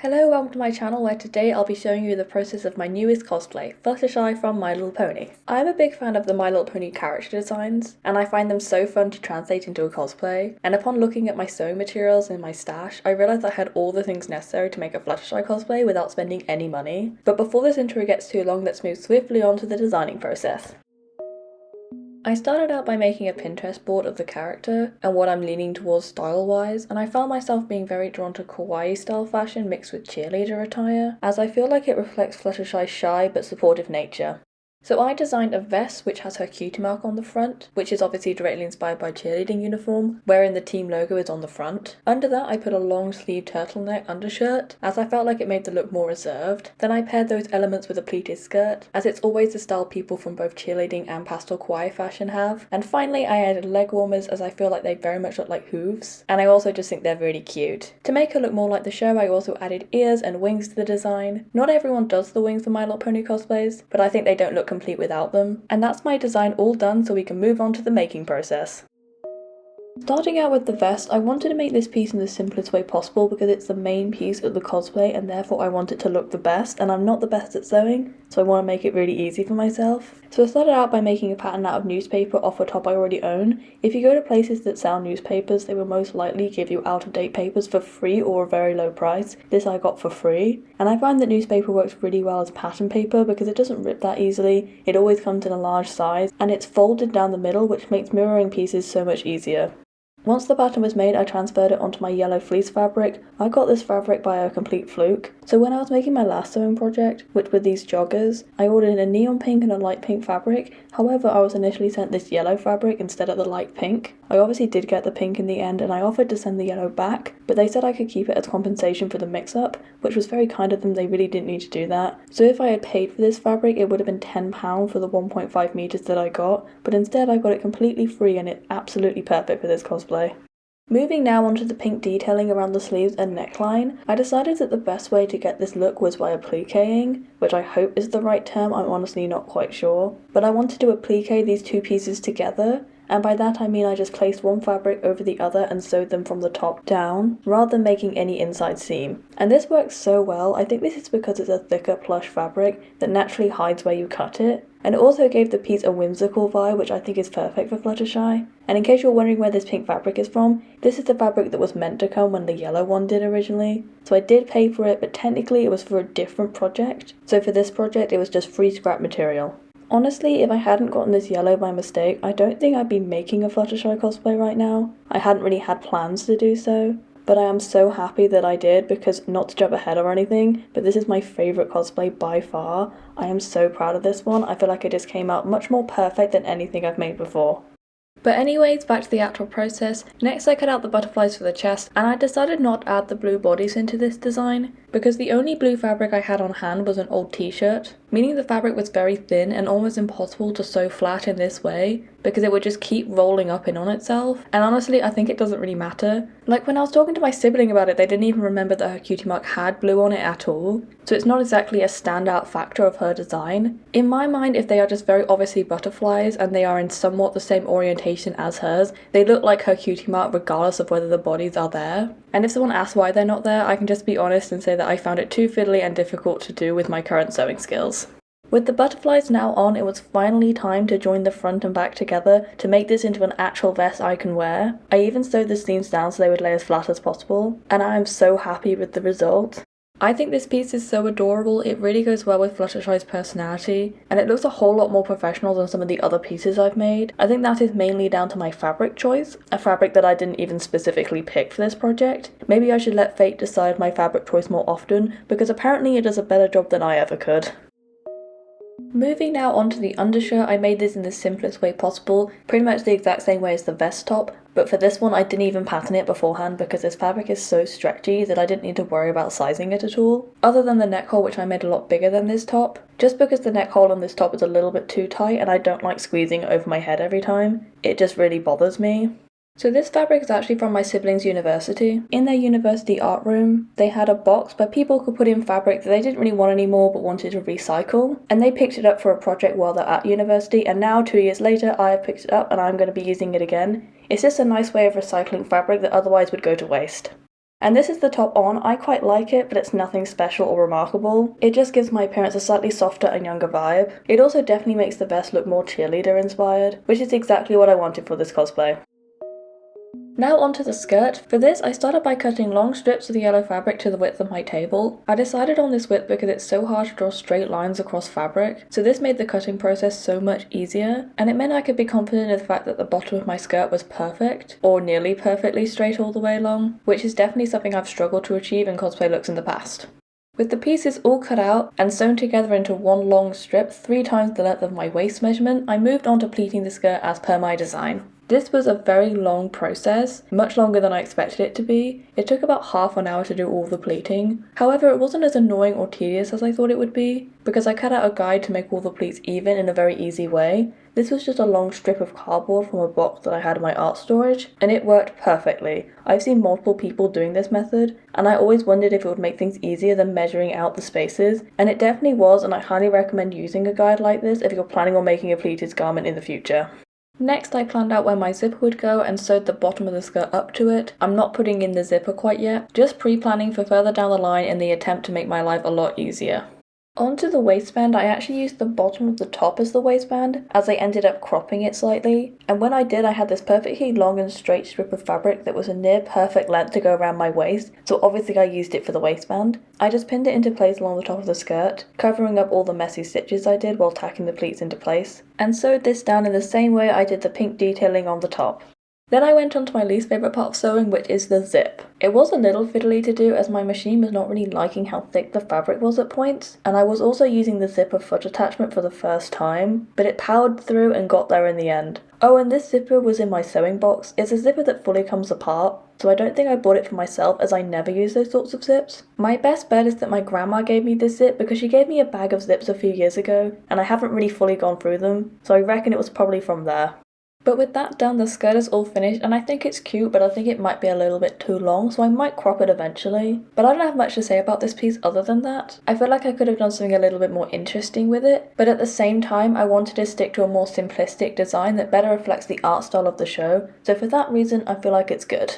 Hello, welcome to my channel where today I'll be showing you the process of my newest cosplay, Fluttershy from My Little Pony. I'm a big fan of the My Little Pony character designs, and I find them so fun to translate into a cosplay, and upon looking at my sewing materials in my stash, I realised I had all the things necessary to make a Fluttershy cosplay without spending any money. But before this intro gets too long, let's move swiftly on to the designing process. I started out by making a Pinterest board of the character and what I'm leaning towards style-wise, and I found myself being very drawn to kawaii style fashion mixed with cheerleader attire, as I feel like it reflects Fluttershy's shy but supportive nature. So I designed a vest which has her cutie mark on the front, which is obviously directly inspired by cheerleading uniform, wherein the team logo is on the front. Under that I put a long sleeve turtleneck undershirt, as I felt like it made the look more reserved. Then I paired those elements with a pleated skirt, as it's always the style people from both cheerleading and pastel kawaii fashion have. And finally I added leg warmers, as I feel like they very much look like hooves, and I also just think they're really cute. To make her look more like the show, I also added ears and wings to the design. Not everyone does the wings for My Little Pony cosplays, but I think they don't look complete without them. And that's my design all done, so we can move on to the making process. Starting out with the vest, I wanted to make this piece in the simplest way possible because it's the main piece of the cosplay and therefore I want it to look the best, and I'm not the best at sewing, so I want to make it really easy for myself. So I started out by making a pattern out of newspaper off a top I already own. If you go to places that sell newspapers, they will most likely give you out-of-date papers for free or a very low price. This I got for free, and I find that newspaper works really well as pattern paper because it doesn't rip that easily, it always comes in a large size, and it's folded down the middle, which makes mirroring pieces so much easier. Once the pattern was made, I transferred it onto my yellow fleece fabric. I got this fabric by a complete fluke. So when I was making my last sewing project, which were these joggers, I ordered a neon pink and a light pink fabric. However, I was initially sent this yellow fabric instead of the light pink. I obviously did get the pink in the end, and I offered to send the yellow back, but they said I could keep it as compensation for the mix-up, which was very kind of them. They really didn't need to do that. So if I had paid for this fabric, it would have been £10 for the 1.5 meters that I got, but instead I got it completely free and it's absolutely perfect for this cosplay. Moving now onto the pink detailing around the sleeves and neckline, I decided that the best way to get this look was by appliquing, which I hope is the right term, I'm honestly not quite sure. But I wanted to applique these two pieces together, and by that I mean I just placed one fabric over the other and sewed them from the top down, rather than making any inside seam. And this works so well. I think this is because it's a thicker plush fabric that naturally hides where you cut it. And it also gave the piece a whimsical vibe, which I think is perfect for Fluttershy. And in case you're wondering where this pink fabric is from, this is the fabric that was meant to come when the yellow one did originally. So I did pay for it, but technically it was for a different project. So for this project it was just free scrap material. Honestly, if I hadn't gotten this yellow by mistake, I don't think I'd be making a Fluttershy cosplay right now. I hadn't really had plans to do so. But I am so happy that I did, because not to jump ahead or anything, but this is my favourite cosplay by far. I am so proud of this one. I feel like it just came out much more perfect than anything I've made before. But anyways, back to the actual process. Next I cut out the butterflies for the chest, and I decided not to add the blue bodice into this design, because the only blue fabric I had on hand was an old t-shirt, meaning the fabric was very thin and almost impossible to sew flat in this way, because it would just keep rolling up in on itself, and honestly I think it doesn't really matter. Like when I was talking to my sibling about it, they didn't even remember that her cutie mark had blue on it at all, so it's not exactly a standout factor of her design. In my mind, if they are just very obviously butterflies and they are in somewhat the same orientation as hers, they look like her cutie mark regardless of whether the bodies are there. And if someone asks why they're not there, I can just be honest and say that I found it too fiddly and difficult to do with my current sewing skills. With the butterflies now on, it was finally time to join the front and back together to make this into an actual vest I can wear. I even sewed the seams down so they would lay as flat as possible, and I am so happy with the result. I think this piece is so adorable. It really goes well with Fluttershy's personality, and it looks a whole lot more professional than some of the other pieces I've made. I think that is mainly down to my fabric choice, a fabric that I didn't even specifically pick for this project. Maybe I should let fate decide my fabric choice more often, because apparently it does a better job than I ever could. Moving now onto the undershirt, I made this in the simplest way possible, pretty much the exact same way as the vest top, but for this one I didn't even pattern it beforehand because this fabric is so stretchy that I didn't need to worry about sizing it at all. Other than the neck hole, which I made a lot bigger than this top, just because the neck hole on this top is a little bit too tight and I don't like squeezing it over my head every time. It just really bothers me. So this fabric is actually from my siblings' university. In their university art room, they had a box where people could put in fabric that they didn't really want anymore but wanted to recycle. And they picked it up for a project while they're at university, and now 2 years later I have picked it up and I'm going to be using it again. It's just a nice way of recycling fabric that otherwise would go to waste. And this is the top on. I quite like it, but it's nothing special or remarkable. It just gives my appearance a slightly softer and younger vibe. It also definitely makes the vest look more cheerleader inspired, which is exactly what I wanted for this cosplay. Now onto the skirt. For this, I started by cutting long strips of the yellow fabric to the width of my table. I decided on this width because it's so hard to draw straight lines across fabric, so this made the cutting process so much easier, and it meant I could be confident in the fact that the bottom of my skirt was perfect, or nearly perfectly straight all the way along, which is definitely something I've struggled to achieve in cosplay looks in the past. With the pieces all cut out and sewn together into one long strip 3 times the length of my waist measurement, I moved on to pleating the skirt as per my design. This was a very long process, much longer than I expected it to be. It took about half an hour to do all the pleating. However, it wasn't as annoying or tedious as I thought it would be, because I cut out a guide to make all the pleats even in a very easy way. This was just a long strip of cardboard from a box that I had in my art storage, and it worked perfectly. I've seen multiple people doing this method, and I always wondered if it would make things easier than measuring out the spaces, and it definitely was, and I highly recommend using a guide like this if you're planning on making a pleated garment in the future. Next, I planned out where my zipper would go and sewed the bottom of the skirt up to it. I'm not putting in the zipper quite yet, just pre-planning for further down the line in the attempt to make my life a lot easier. Onto the waistband, I actually used the bottom of the top as the waistband, as I ended up cropping it slightly, and when I did I had this perfectly long and straight strip of fabric that was a near perfect length to go around my waist, so obviously I used it for the waistband. I just pinned it into place along the top of the skirt, covering up all the messy stitches I did while tacking the pleats into place, and sewed this down in the same way I did the pink detailing on the top. Then I went on to my least favourite part of sewing, which is the zip. It was a little fiddly to do as my machine was not really liking how thick the fabric was at points, and I was also using the zipper foot attachment for the first time, but it powered through and got there in the end. Oh, and this zipper was in my sewing box. It's a zipper that fully comes apart, so I don't think I bought it for myself as I never use those sorts of zips. My best bet is that my grandma gave me this zip because she gave me a bag of zips a few years ago, and I haven't really fully gone through them, so I reckon it was probably from there. But with that done, the skirt is all finished, and I think it's cute, but I think it might be a little bit too long, so I might crop it eventually. But I don't have much to say about this piece other than that. I feel like I could have done something a little bit more interesting with it, but at the same time, I wanted to stick to a more simplistic design that better reflects the art style of the show, so for that reason, I feel like it's good.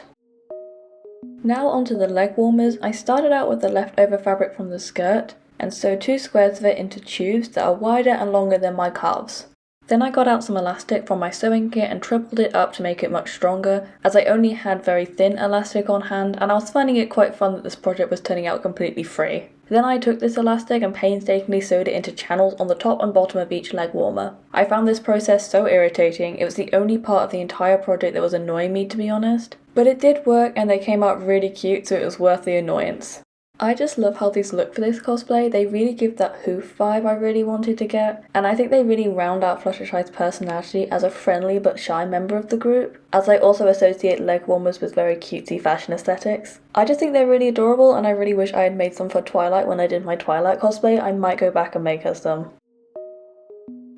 Now onto the leg warmers. I started out with the leftover fabric from the skirt, and sewed 2 squares of it into tubes that are wider and longer than my calves. Then I got out some elastic from my sewing kit and tripled it up to make it much stronger, as I only had very thin elastic on hand, and I was finding it quite fun that this project was turning out completely free. Then I took this elastic and painstakingly sewed it into channels on the top and bottom of each leg warmer. I found this process so irritating. It was the only part of the entire project that was annoying me, to be honest. But it did work and they came out really cute, so it was worth the annoyance. I just love how these look for this cosplay. They really give that hoof vibe I really wanted to get, and I think they really round out Fluttershy's personality as a friendly but shy member of the group, as I also associate leg warmers with very cutesy fashion aesthetics. I just think they're really adorable, and I really wish I had made some for Twilight when I did my Twilight cosplay. I might go back and make her some.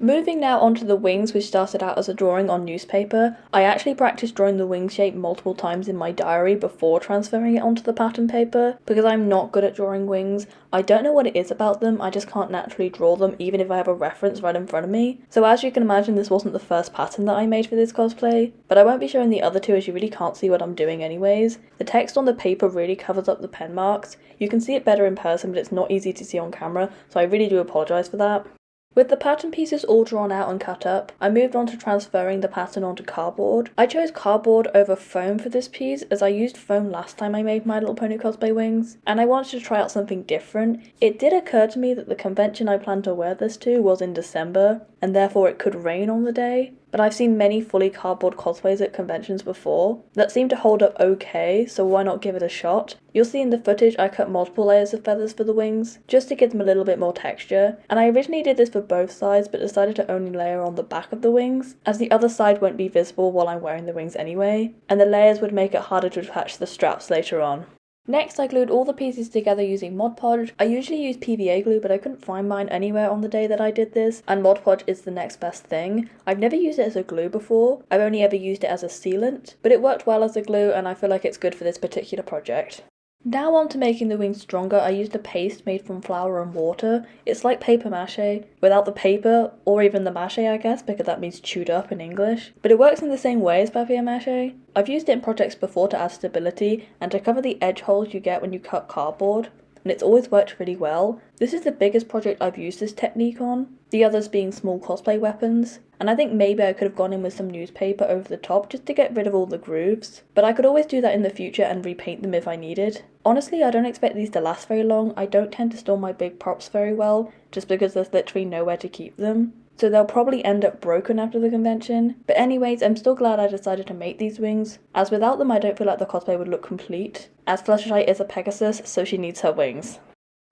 Moving now onto the wings, which started out as a drawing on newspaper. I actually practiced drawing the wing shape multiple times in my diary before transferring it onto the pattern paper, because I'm not good at drawing wings. I don't know what it is about them, I just can't naturally draw them even if I have a reference right in front of me. So as you can imagine, this wasn't the first pattern that I made for this cosplay, but I won't be showing the other two as you really can't see what I'm doing anyways. The text on the paper really covers up the pen marks. You can see it better in person, but it's not easy to see on camera, so I really do apologise for that. With the pattern pieces all drawn out and cut up, I moved on to transferring the pattern onto cardboard. I chose cardboard over foam for this piece as I used foam last time I made My Little Pony cosplay wings, and I wanted to try out something different. It did occur to me that the convention I planned to wear this to was in December, and therefore it could rain on the day. But I've seen many fully cardboard cosplays at conventions before that seem to hold up okay, so why not give it a shot? You'll see in the footage I cut multiple layers of feathers for the wings, just to give them a little bit more texture, and I originally did this for both sides but decided to only layer on the back of the wings, as the other side won't be visible while I'm wearing the wings anyway, and the layers would make it harder to attach the straps later on. Next, I glued all the pieces together using Mod Podge. I usually use PVA glue, but I couldn't find mine anywhere on the day that I did this, and Mod Podge is the next best thing. I've never used it as a glue before, I've only ever used it as a sealant, but it worked well as a glue and I feel like it's good for this particular project. Now on to making the wings stronger, I used a paste made from flour and water. It's like paper mache, without the paper, or even the mache I guess, because that means chewed up in English. But it works in the same way as papier mache. I've used it in projects before to add stability, and to cover the edge holes you get when you cut cardboard, and it's always worked really well. This is the biggest project I've used this technique on, the others being small cosplay weapons, and I think maybe I could have gone in with some newspaper over the top just to get rid of all the grooves, but I could always do that in the future and repaint them if I needed. Honestly, I don't expect these to last very long. I don't tend to store my big props very well, just because there's literally nowhere to keep them. So they'll probably end up broken after the convention. But anyways, I'm still glad I decided to make these wings, as without them I don't feel like the cosplay would look complete, as Fluttershy is a Pegasus, so she needs her wings.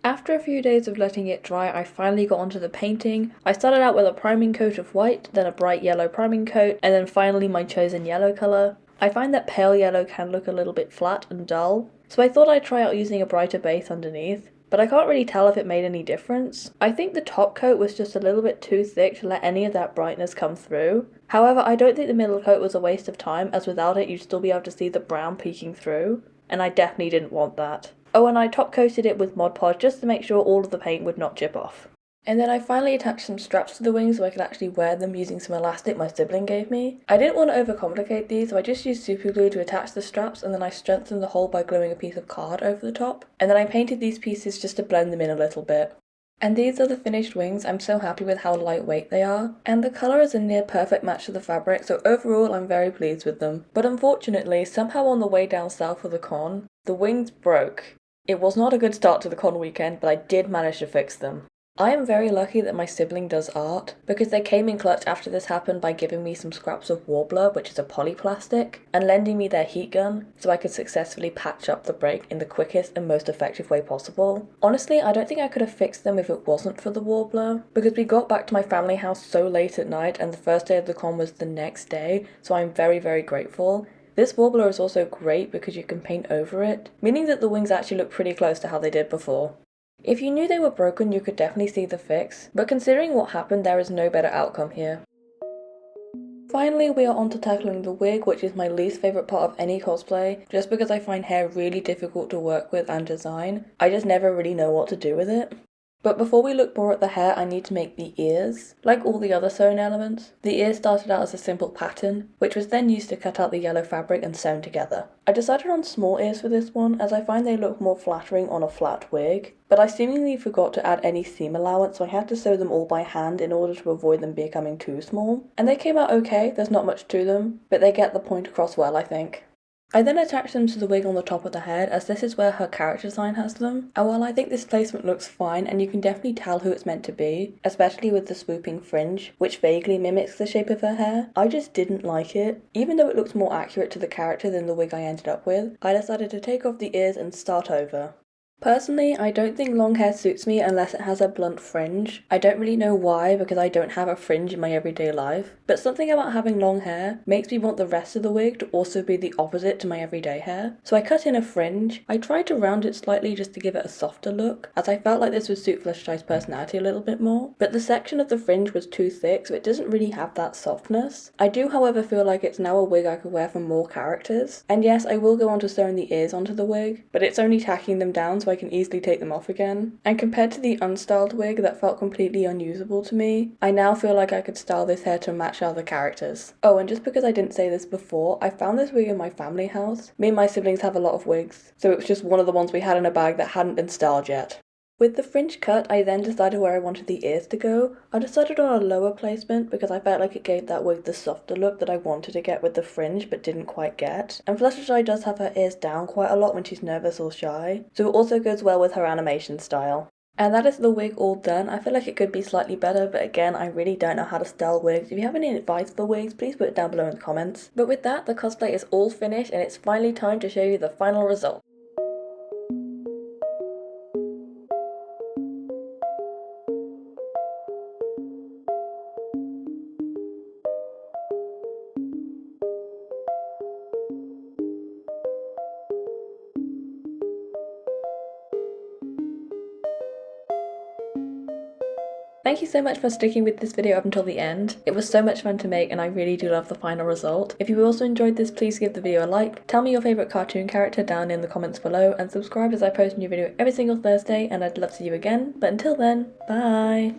After a few days of letting it dry, I finally got onto the painting. I started out with a priming coat of white, then a bright yellow priming coat, and then finally my chosen yellow colour. I find that pale yellow can look a little bit flat and dull, so I thought I'd try out using a brighter base underneath, but I can't really tell if it made any difference. I think the top coat was just a little bit too thick to let any of that brightness come through. However, I don't think the middle coat was a waste of time, as without it you'd still be able to see the brown peeking through, and I definitely didn't want that. Oh, and I top coated it with Mod Podge just to make sure all of the paint would not chip off. And then I finally attached some straps to the wings so I could actually wear them using some elastic my sibling gave me. I didn't want to overcomplicate these, so I just used super glue to attach the straps, and then I strengthened the whole by gluing a piece of card over the top. And then I painted these pieces just to blend them in a little bit. And these are the finished wings. I'm so happy with how lightweight they are. And the colour is a near perfect match to the fabric, so overall I'm very pleased with them. But unfortunately, somehow on the way down south for the con, the wings broke. It was not a good start to the con weekend, but I did manage to fix them. I am very lucky that my sibling does art, because they came in clutch after this happened by giving me some scraps of Warbler, which is a polyplastic, and lending me their heat gun so I could successfully patch up the break in the quickest and most effective way possible. Honestly, I don't think I could have fixed them if it wasn't for the Warbler, because we got back to my family house so late at night and the first day of the con was the next day, so I'm very, very grateful. This Warbler is also great because you can paint over it, meaning that the wings actually look pretty close to how they did before. If you knew they were broken, you could definitely see the fix, but considering what happened, there is no better outcome here. Finally, we are on to tackling the wig, which is my least favourite part of any cosplay, just because I find hair really difficult to work with and design. I just never really know what to do with it. But before we look more at the hair, I need to make the ears. Like all the other sewn elements, the ears started out as a simple pattern, which was then used to cut out the yellow fabric and sewn together. I decided on small ears for this one, as I find they look more flattering on a flat wig, but I seemingly forgot to add any seam allowance, so I had to sew them all by hand in order to avoid them becoming too small. And they came out okay, there's not much to them, but they get the point across well, I think. I then attached them to the wig on the top of the head, as this is where her character design has them, and while I think this placement looks fine and you can definitely tell who it's meant to be, especially with the swooping fringe, which vaguely mimics the shape of her hair, I just didn't like it. Even though it looks more accurate to the character than the wig I ended up with, I decided to take off the ears and start over. Personally, I don't think long hair suits me unless it has a blunt fringe. I don't really know why, because I don't have a fringe in my everyday life, but something about having long hair makes me want the rest of the wig to also be the opposite to my everyday hair. So I cut in a fringe. I tried to round it slightly just to give it a softer look, as I felt like this would suit Fluttershy's personality a little bit more, but the section of the fringe was too thick, so it doesn't really have that softness. I do, however, feel like it's now a wig I could wear for more characters, and yes, I will go on to sewing the ears onto the wig, but it's only tacking them down so I can easily take them off again. And compared to the unstyled wig that felt completely unusable to me, I now feel like I could style this hair to match other characters. Oh, and just because I didn't say this before, I found this wig in my family house. Me and my siblings have a lot of wigs, so it was just one of the ones we had in a bag that hadn't been styled yet. With the fringe cut, I then decided where I wanted the ears to go. I decided on a lower placement because I felt like it gave that wig the softer look that I wanted to get with the fringe but didn't quite get. And Fluttershy does have her ears down quite a lot when she's nervous or shy, so it also goes well with her animation style. And that is the wig all done. I feel like it could be slightly better, but again, I really don't know how to style wigs. If you have any advice for wigs, please put it down below in the comments. But with that, the cosplay is all finished and it's finally time to show you the final result. Thank you so much for sticking with this video up until the end. It was so much fun to make and I really do love the final result. If you also enjoyed this, please give the video a like, tell me your favourite cartoon character down in the comments below, and subscribe as I post a new video every single Thursday, and I'd love to see you again. But until then, bye!